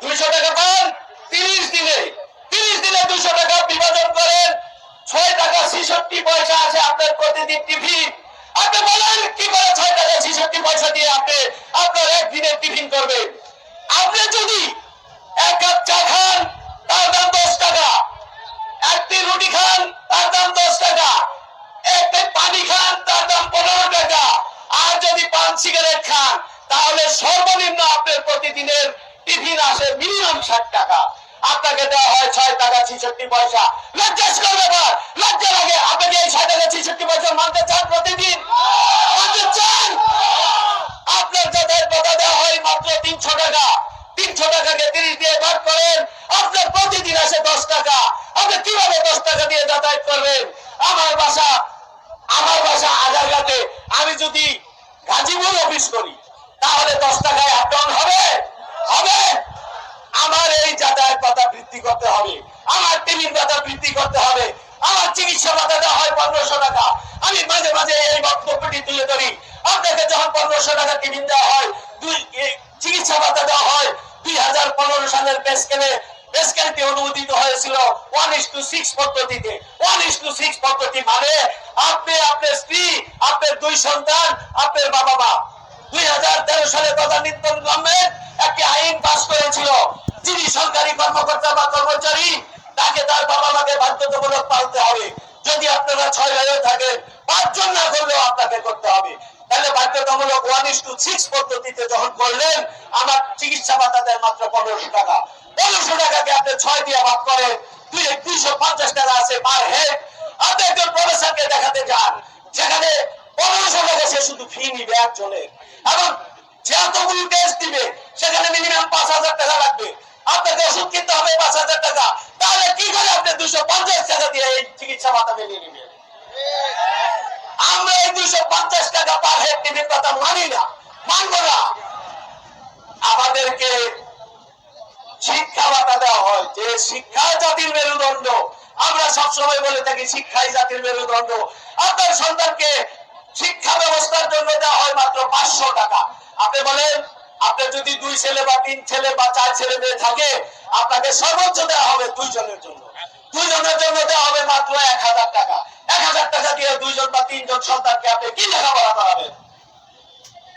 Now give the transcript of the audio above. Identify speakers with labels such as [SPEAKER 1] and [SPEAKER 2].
[SPEAKER 1] 200 টাকা পান 30 দিনে, 30 দিনে 200 টাকা বিভাজন করেন, 6 টাকা 66 পয়সা আছে আপনার প্রতিদিন টিফিন। আপনি বলেন কি করে 6 টাকা 66 পয়সা দিয়ে আপনি আপনার একদিনের টিফিন করবেন? আপনি যদি এক কাপ চা খান তার দাম 10 টাকা, একটি রুটি খান তার দাম 10 টাকা, একটি পানি খান তার দাম 15 টাকা, আর যদি পান সিগারেট খান তাহলে সর্বনিম্ন আপনার প্রতিদিনের টিফিন আসে মিনিমাম 60 টাকা। আপনাকে দেওয়া হয় 6 টাকা 66 পয়সা। লজ্জাস্কর ব্যাপার, লজ্জা লাগে। আপনি কি এই 6 টাকা 66 পয়সা মানতে চান? প্রতিদিন মানতে চান? আপনার যাদের কথা দেওয়া হয় মাত্র 300 টাকা, 300 টাকাকে 30 দিয়ে ভাগ করেন, আপনার প্রতিদিন আসে 10 টাকা। আপনি কিভাবে 10 টাকা দিয়ে যাতায়াত করবেন? আমার বাসা আগারগাতে, আমি যদি গাজীপুর অফিস করি তাহলে 10 টাকায় আপ ডাউন হবে? হবে? আমার এই যাতায়াত ভাতা বৃদ্ধি করতে হবে, আমার টিফিন ভাতা বৃদ্ধি করতে হবে, আমার চিকিৎসা ভাতা দেওয়া হয় 1500 টাকা। আমি মাঝে মাঝে এই বক্তব্যটি তুলে ধরি, আপনাকে যখন 1500 টাকা টিফিন দেওয়া হয়, চিকিৎসা ভাতা দেওয়া হয় 2015 সালের পে স্কেলটি অনুমোদিত হয়েছিল 1:6 পদ্ধতিতে। 1:6 পদ্ধতি মানে আপনি, আপনার স্ত্রী, আপনার 2 সন্তান, আপনার বাবা মা। 2013 সালে তদানীন্তন গভর্নমেন্ট একটি আইন পাস করেছিল, যিনি সরকারি কর্মকর্তা বা কর্মচারী তাকে তার বাবা মাকে বাধ্যতামূলক পালতে হবে। যদি আপনারা 6 ভাই থাকেন, 5 জন না করলেও আপনাকে করতে হবে। তাহলে বাধ্যতামূলক 1:6 পদ্ধতিতে যখন করলেন, আমার চিকিৎসা ভাতা দেয় মাত্র 1500 টাকা। 1500 টাকাকে আপনি 6 দিয়ে ভাগ করেন, 250 টাকা আছে পার হেড। আপনি একজন প্রফেসরকে দেখাতে যান, সেখানে 1500 টাকা সে শুধু ফি নিবে একজনের, এবং যতগুলো টেস্ট দিবে সেখানে মিনিমাম 5000 টাকা লাগবে। আপনাকে ওষুধ কিনতে হবে 5000 টাকা। তাহলে কি করে আপনি 250 টাকা দিয়ে এই চিকিৎসা ভাতা মেনে নেবেন? আমরা এই 250 টাকা পার হেড টিফিন ভাতা মানি না, মানব না। আমাদেরকে শিক্ষা ভাতা দেওয়া হয়, যে শিক্ষা জাতির মেরুদণ্ড। আমরা সবসময় বলে থাকি শিক্ষাই জাতির মেরুদণ্ড। আপনার সন্তানকে শিক্ষা ব্যবস্থার জন্য দেওয়া হয় মাত্র 500 টাকা। আপনি বলেন, আপনার যদি 2 ছেলে বা 3 ছেলে বা 4 ছেলে মেয়ে থাকে, আপনাকে সর্বোচ্চ দেওয়া হবে 2 জনের জন্য। 2 জনের জন্য দেওয়া হবে মাত্র 1000 টাকা। 1000 টাকা দিয়ে 2 জন বা 3 জন সন্তানকে আপনি কি লেখাপড়া করাবেন?